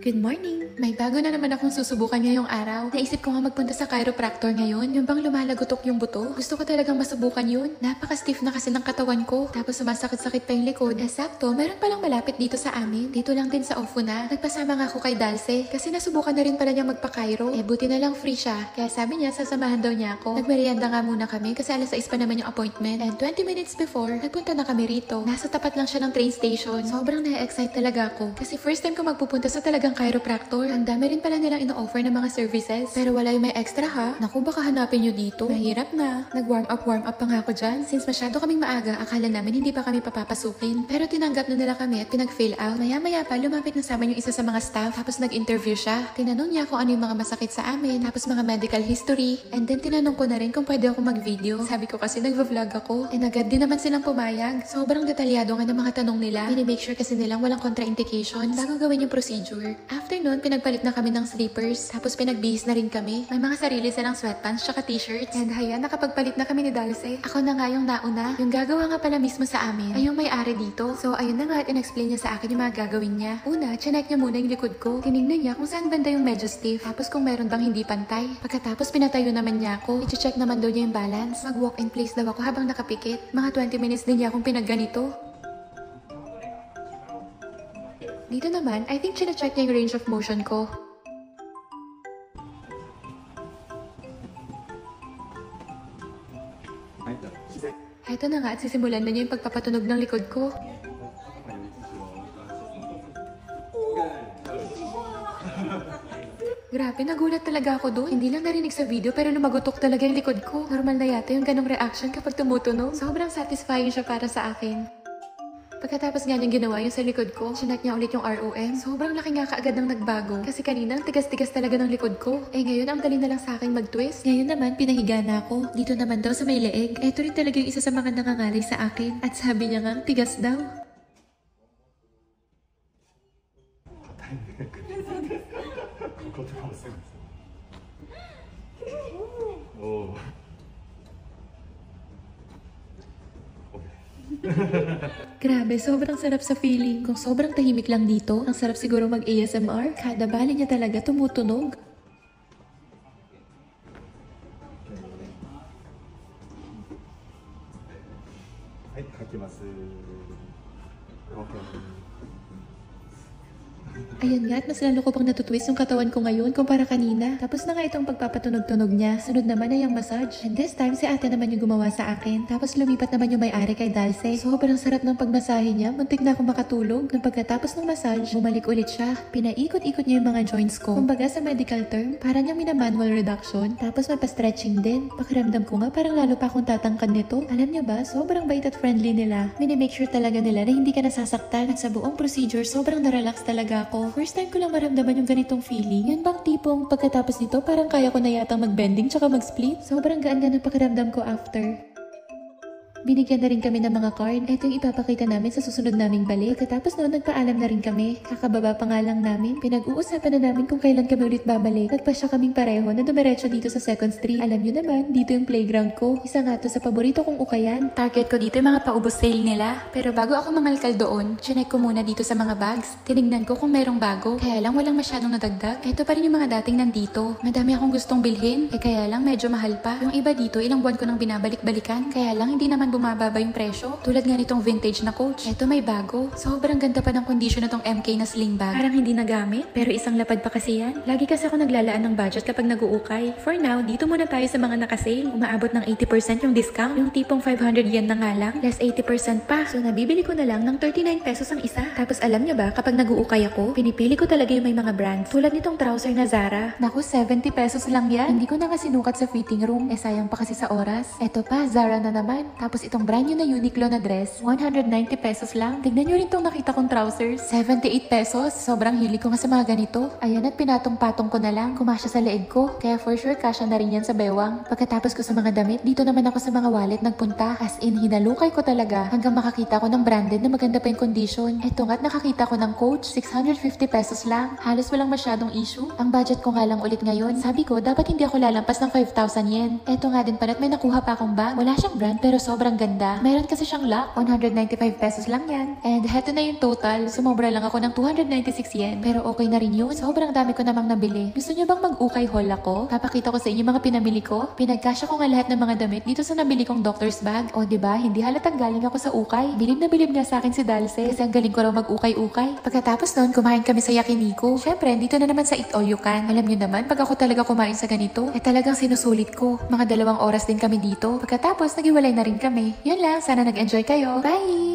Good morning! May bago na naman akong susubukan ngayong araw. Naisip ko nga magpunta sa chiropractor ngayon. Yung bang lumalagotok yung buto. Gusto ko talagang masubukan yun. Napaka-stiff na kasi ng katawan ko. Tapos sumasakit-sakit pa yung likod. Sakto, meron palang malapit dito sa amin. Dito lang din sa Ofuna. Nagpasama nga ako kay Dalce. Kasi nasubukan na rin pala niya magpa-chiro. Buti na lang free siya. Kaya sabi niya, sasamahan daw niya ako. Nagmerienda nga muna kami kasi alas 6 pa naman yung appointment. And 20 minutes before, nagpunta na kami rito. Nasa tapat lang siya ng train station. Sobrang na-excite talaga ako. Kasi first time ko magpupunta sa talagang chiropractor. Ang dami rin pala nilang ino-offer ng mga services. Pero wala yung may extra ha. Naku, baka hanapin nyo dito. Mahirap na. Nag-warm up pa nga ako dyan. Since masyado kaming maaga, akala namin hindi pa kami papapasukin. Pero tinanggap na nila kami at pinag-fill out. Maya-maya pa, lumapit na sa amin yung isa sa mga staff. Tapos nag-interview siya. Tinanong niya kung ano yung mga masakit sa amin. Tapos mga medical history. And then tinanong ko na rin kung pwede ako mag-video. Sabi ko kasi nag-vlog ako. And agad din naman silang pumayag. Sobrang detalyado nga ng mga tanong nila. Pinimake sure kasi nilang walang contraindications bago gawin yung procedure. After nun, pinagpalit na kami ng slippers. Tapos pinagbihis na rin kami. May mga sarili silang sweatpants tsaka t-shirts. And ayan, nakapagpalit na kami ni Dalce. Ako na nga yung nauna. Yung gagawa nga pala mismo sa amin ay yung may-ari dito. So ayun na nga at in-explain niya sa akin yung mga gagawin niya. Una, chinek niya muna yung likod ko. Tinignan niya kung saan banda yung medyo stiff. Tapos kung meron bang hindi pantay. Pagkatapos pinatayo naman niya ako. I-check naman daw niya yung balance. Mag-walk in place daw ako habang nakapikit. Mga 20 minutes din niya akong pinagganito. Dito naman, I think chine-check niya yung range of motion ko. Eto na nga at sisimulan na niya yung pagpapatunog ng likod ko. Grabe, nagulat talaga ako doon. Hindi lang narinig sa video pero lumagotok talaga yung likod ko. Normal na yata yung ganong reaction kapag tumutunog. Sobrang satisfying siya para sa akin. Pagkatapos nga niyang ginawa yung sa likod ko, chinek niya ulit yung ROM. Sobrang laki nga kaagad ng nagbago. Kasi kanina, ang tigas-tigas talaga ng likod ko. Ngayon, ang dali na lang sa akin mag-twist. Ngayon naman, pinahiga na ako. Dito naman daw sa may leeg. Ito rin talaga yung isa sa mga nangangalay sa akin. At sabi niya nga, tigas daw. Grabe, sobrang sarap sa feeling. Kung sobrang tahimik lang dito, ang sarap siguro mag-ASMR. Kada bali niya talaga tumutunog. Ayan nga at mas lalo ko pang natutwist yung katawan ko ngayon kumpara kanina. Tapos na nga itong pagpapatunog-tunog niya. Sunod naman ay ang massage. And this time si ate naman yung gumawa sa akin. Tapos lumipat naman yung may-ari kay Dalce. Sobrang sarap ng pagmasahe niya. Muntik na akong makatulog. Nung pagkatapos ng massage, bumalik ulit siya. Pinaikot-ikot niya yung mga joints ko. Kumbaga sa medical term, parang yung mina-manual reduction. Tapos may pa-stretching din. Pakiramdam ko nga parang lalo pa akong tatangkad nito. Alam niyo ba, sobrang bait at friendly nila. Minimake sure talaga nila na hindi ka nasasaktan. At sa buong procedure, sobrang na-relax talaga ako. First time ko lang maramdaman yung ganitong feeling. Yun bang tipong pagkatapos nito parang kaya ko na yatang mag-bending tsaka mag-split? Sobrang gaan nga ng pakiramdam ko after. Binigyan na rin kami ng mga card. Ito yung ipapakita namin sa susunod naming balik. Katapos noon, nagpaalam na rin kami. Kakababa pa nga lang namin. Pinag-uusapan na namin kung kailan kami ulit babalik. Nagpasya kaming pareho na dumiretso dito sa 2nd Street. Alam nyo naman, dito yung playground ko. Isa nga to sa paborito kong ukayan. Target ko dito yung mga paubos sale nila. Pero bago ako mangalkal doon, chinek ko muna dito sa mga bags. Tinignan ko kung mayroong bago. Kaya lang walang masyadong nadagdag. Ito pa rin yung mga dating nandito. Madami akong gustong bilhin. Kaya lang medyo mahal pa. Yung iba dito, ilang buwan ko nang binabalik-balikan. Kaya lang hindi naman bumababa yung presyo. Tulad nga nitong vintage na Coach. Ito may bago. Sobrang ganda pa ng kondisyon na tong MK na sling bag. Parang hindi nagamit, pero isang lapad pa kasi yan. Lagi kasi ako naglalaan ng budget kapag nag-uukay. For now, dito muna tayo sa mga nakasale. Umaabot ng 80% yung discount. Yung tipong 500 yen na nga lang, less 80% pa. So nabibili ko na lang ng 39 pesos ang isa. Tapos alam nyo ba, kapag nag-uukay ako, pinipili ko talaga yung may mga brands. Tulad nitong trouser na Zara. Naku, 70 pesos lang yan. Hindi ko na nga sinukat sa fitting room. Sayang pa kasi sa oras. Eto pa, Zara na naman. Tapos itong brand new na Uniqlo na dress, 190 pesos lang. Tignan nyo rin itong nakita kong trousers, 78 pesos. Sobrang hili ko nga sa mga ganito. Ayan at pinatong-patong ko na lang, kumasya sa leeg ko. Kaya for sure, kasya na rin yan sa bewang. Pagkatapos ko sa mga damit, dito naman ako sa mga wallet nagpunta. As in, hinalukay ko talaga hanggang makakita ko ng branded na maganda pa yung condition. Eto nga't nakakita ko ng Coach, 650 pesos lang. Halos walang masyadong issue. Ang budget ko nga lang ulit ngayon. Sabi ko, dapat hindi ako lalampas ng 5,000 yen. Eto nga din pala at may nakuha pa akong bag. Wala siyang brand pero sobrang sobrang ganda. Meron kasi siyang lock, 195 pesos lang yan. And heto na yung total, sumobra lang ako ng 296 yen. Pero okay na rin yun, sobrang dami ko namang nabili. Gusto niyo bang mag-ukay haul ako? Papakita ko sa inyo mga pinamili ko. Pinagkasya ko nga lahat ng mga damit dito sa nabili kong doctor's bag. O diba, hindi halatang galing ako sa ukay. Bilib na bilib nga sa akin si Dalce kasi ang galing ko raw mag-ukay-ukay. Pagkatapos noon, kumain kami sa yakiniku. Syempre, dito na naman sa Eat All You Can. Alam niyo naman, pag ako talaga kumain sa ganito, talagang sinusulit ko. Mga 2 oras din kami dito. Pagkatapos, naghiwalay na rin kami. Yun lang, sana nag-enjoy kayo. Bye!